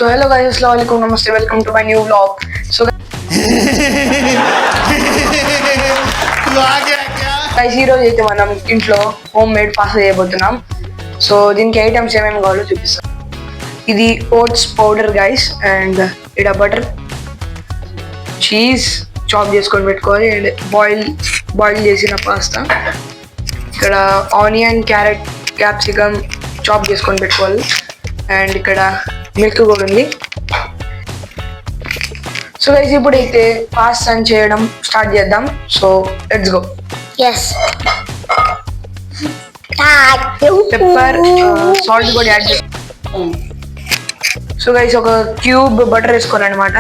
So hello guys, assalamualaikum, namaste, welcome to my new vlog. So guys, ఈ రోజు అయితే మనం ఇంట్లో హోమ్ మేడ్ పాస్తా చేయబోతున్నాం. సో దీనికి ఐటమ్స్ ఏమేమి కావాలో చూపిస్తాం. ఇది ఓట్స్ పౌడర్ గైస్, అండ్ ఇక్కడ బటర్, చీజ్ చాప్ చేసుకొని పెట్టుకోవాలి, అండ్ బాయిల్ చేసిన పాస్తా, ఇక్కడ ఆనియన్, క్యారెట్, క్యాప్సికమ్ చాప్ చేసుకొని పెట్టుకోవాలి, అండ్ ఇక్కడ మిల్క్ కూడా ఉంది. సో గైస్ ఇప్పుడైతే పాస్తా చేయడం స్టార్ట్ చేద్దాం. So let's go. Pepper, salt కూడా యాడ్ చేస్తాం. సో గైస్ ఒక క్యూబ్ బటర్ వేసుకోవాలన్నమాట.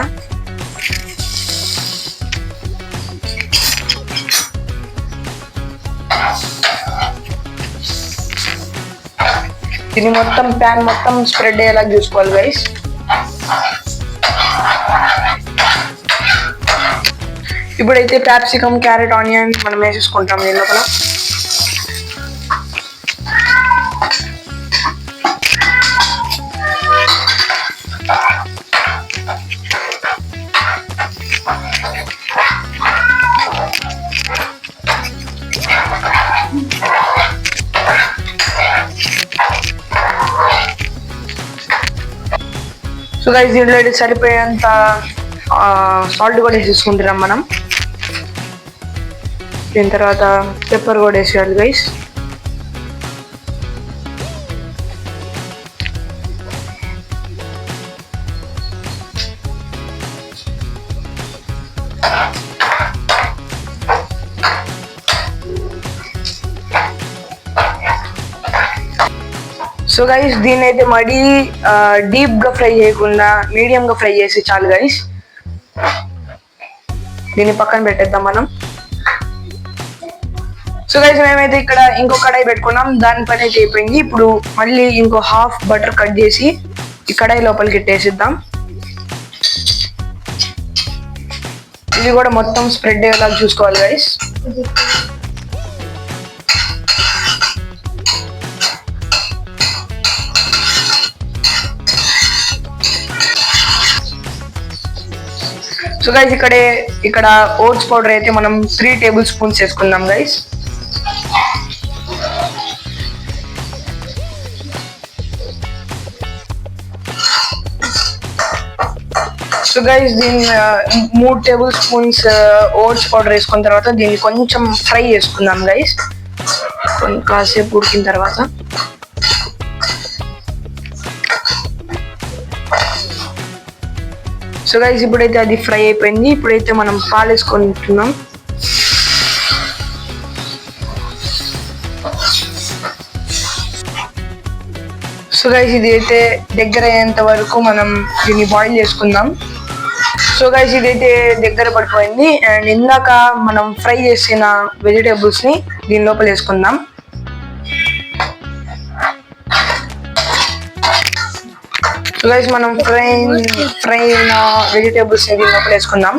ఇది మొత్తం ప్యాన్ మొత్తం స్ప్రెడ్ అయ్యేలా చూసుకోవాలి గైస్. ఇప్పుడైతే క్యాప్సికమ్, క్యారెట్, ఆనియన్ మనం వేసేసుకుంటాం దీని లోపల. సో గైస్ దీంట్లో అయితే సరిపోయేంత సాల్ట్ కూడా వేసేసుకుంటున్నాం మనం. దీని తర్వాత పెప్పర్ కూడా వేసేయాలి గైస్. సో గైస్ దీన్ని అయితే మరీ డీప్ గా ఫ్రై చేయకుండా మీడియం గా ఫ్రై చేసి చాలు గైస్. దీన్ని పక్కన పెట్టేద్దాం మనం. సో గైస్ మేమైతే ఇక్కడ ఇంకో కడాయి పెట్టుకున్నాం, దాని పని అయితే అయిపోయింది. ఇప్పుడు మళ్ళీ ఇంకో హాఫ్ బటర్ కట్ చేసి ఈ కడాయి లోపలికి పెట్టేసిద్దాం. ఇది కూడా మొత్తం స్ప్రెడ్ అయ్యేలా చూసుకోవాలి గైస్. సో గైస్ ఇక్కడ ఓట్స్ పౌడర్ అయితే మనం 3 టేబుల్ స్పూన్స్ వేసుకుందాం గైస్. సో గైస్ దీన్ని 3 టేబుల్ స్పూన్స్ ఓట్స్ పౌడర్ వేసుకున్న తర్వాత దీన్ని కొంచెం ఫ్రై చేసుకుందాం గైస్. కాసేపు ఉడికిన తర్వాత సో గైస్ ఇప్పుడైతే అది ఫ్రై అయిపోయింది. ఇప్పుడైతే మనం పాలు వేసుకుంటున్నాం. సో గైస్ ఇది అయితే దగ్గర అయ్యేంత వరకు మనం దీన్ని బాయిల్ చేసుకుందాం. సో గైస్ ఇదైతే దగ్గర పడిపోయింది, అండ్ ఇందాక మనం ఫ్రై చేసిన వెజిటేబుల్స్ ని దీని లోపల వేసుకుందాం. సో గైస్ మనం ఫ్రై అయిన వెజిటేబుల్స్ దీని లోపల వేసుకుందాం.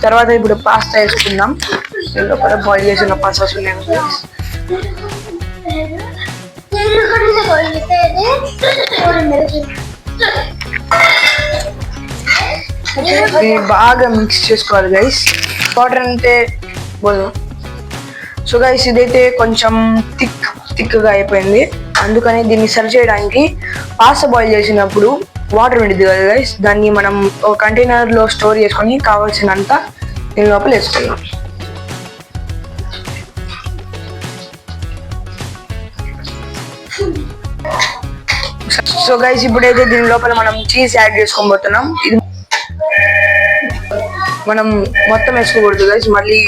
తర్వాత ఇప్పుడు పాస్తా వేసుకుందాం. దీని లోపల బాయిల్ చేసిన పాస్తాస్ ఉన్నాయి. బాగా మిక్స్ చేసుకోవాలి గైస్. వాటర్ అంటే పోదు. సో గైస్ ఇదైతే కొంచెం థిక్గా అయిపోయింది, అందుకని దీన్ని సర్వ్ చేయడానికి పాస్తా బాయిల్ చేసినప్పుడు వాటర్ ఉంటుంది కదా గైస్, దాన్ని మనం ఒక కంటైనర్లో స్టోర్ చేసుకొని కావాల్సినంత దీని లోపల వేసుకున్నాం. సో గైస్ ఇప్పుడైతే దీని లోపల మనం చీజ్ యాడ్ చేసుకోబోతున్నాం. ఇది మనం మొత్తం వేసుకోకూడదు గైస్, మళ్ళీ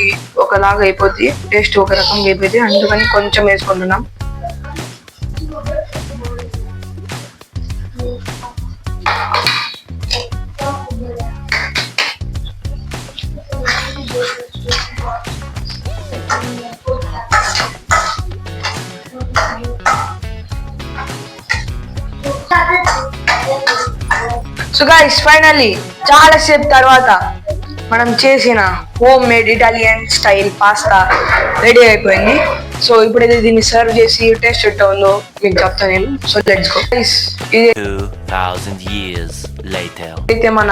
ఒకలాగా అయిపోద్ది, టేస్ట్ ఒక రకంగా అయిపోద్ది, అందుకని కొంచెం వేసుకుంటున్నాం. సో గైస్ ఫైనల్లీ చాలా సేపు తర్వాత మనం చేసిన home made Italian style pasta ready అయిపోయింది. సో ఇప్పుడైతే దీన్ని సర్వ్ చేసి టేస్ట్ ఎట్లా ఉందో మీకు చెప్తాను నేను. So let's go guys. ఇది 2000 years later. అయితే మన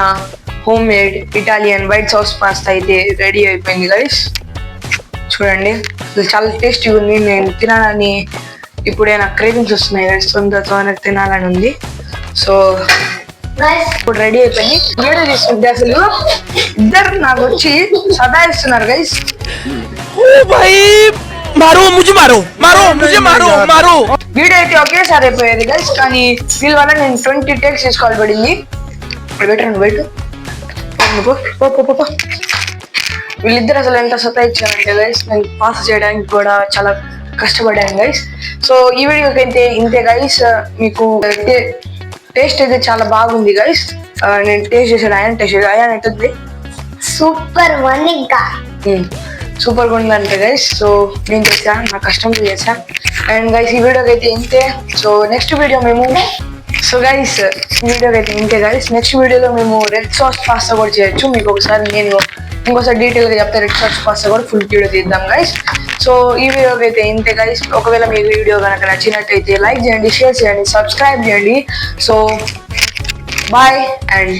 home made Italian white sauce pasta అయితే రెడీ అయిపోయింది గైస్. చూడండి ఇది చాలా టేస్టీగా ఉంది. నేను తినాలని ఇప్పుడే నాకు క్రేవింగ్స్ వస్తున్నాయి గైస్. తొందరగా తినాలని ఉంది. సో ఇప్పుడు రెడీ అయిపోయింది. వీడియో తీసుకుంటే అసలు ఇద్దరు నాకు వచ్చి సదాయిస్తున్నారు గైస్. వీడియో అయితే ఒకేసారి అయిపోయేది గైస్, కానీ వీళ్ళ వల్ల నేను 20 టేక్స్ తీసుకోవాలి పడింది. వెయిట్ వీళ్ళిద్దరు అసలు ఎంత సతాయిచ్చారంటే గైస్, నేను పాస్ చేయడానికి కూడా చాలా కష్టపడాను గైస్. సో ఈ వీడియోకి అయితే ఇంతే గైస్. మీకు టేస్ట్ అయితే చాలా బాగుంది గైస్. నేను టేస్ట్ చేశాను. అయాన్ అవుతుంది సూపర్ వన్ ఇంకా సూపర్గా ఉందంటే గైస్. సో నేను చేశాను, నా కష్టంతో చేశాను. అండ్ గైస్ ఈ వీడియోకి అయితే ఇంతే. సో నెక్స్ట్ వీడియో మేము నెక్స్ట్ వీడియోలో మేము రెడ్ సాస్ పాస్తా కూడా చేయొచ్చు. మీకు ఒకసారి నేను ఇంకోసారి డీటెయిల్గా చెప్తే రెడ్ సాస్ పాస్తా కూడా ఫుల్ వీడియో తీద్దాం గైస్. సో ఈ వీడియోకి అయితే ఇంతే గైస్. ఒకవేళ మీకు వీడియో కనుక నచ్చినట్టయితే లైక్ చేయండి, షేర్ చేయండి, సబ్స్క్రైబ్ చేయండి. So bye and